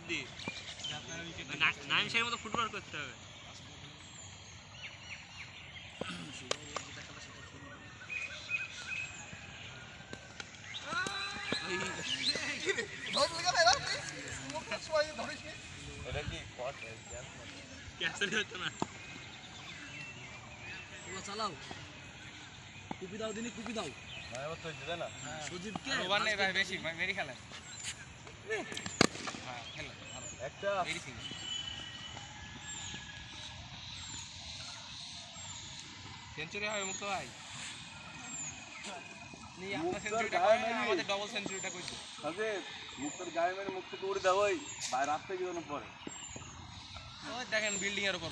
বুদ্ধি নাইম শেখের মতো ফুটবল করতে হবে। চালাও কুপি দাও দিনই কুপি দাও সুদীপকে ভাই বেশি মেরি খেলেন একটা সেঞ্চুরি হবে মুক্ত ভাই। আমাদের ডবল সেঞ্চুরিটা করছে মুক্তর গায়ে মেরে মুখ থেকে উড়ে দেবো রাস্তায় গিয়ে পরে দেখেন বিল্ডিং এর উপর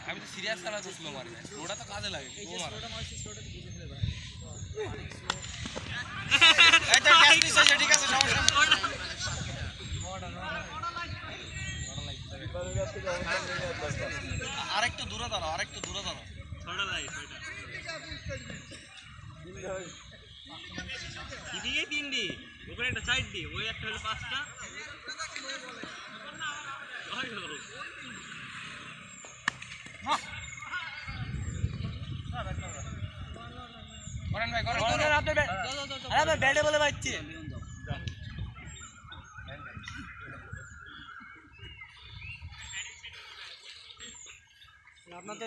আমি তো সিরিয়াস খেলা তো স্লো মারি ওটা তো কাজে লাগে ঠিক আছে আরেকটু দূরে দাঁড়াও ছয়টা লাই এদিকে তিনটি ওখানে একটা সাইড দি ওই একটা হলো পাঁচটা করেন ভাই করেন ব্যাটে বলে পাচ্ছি আপনার তো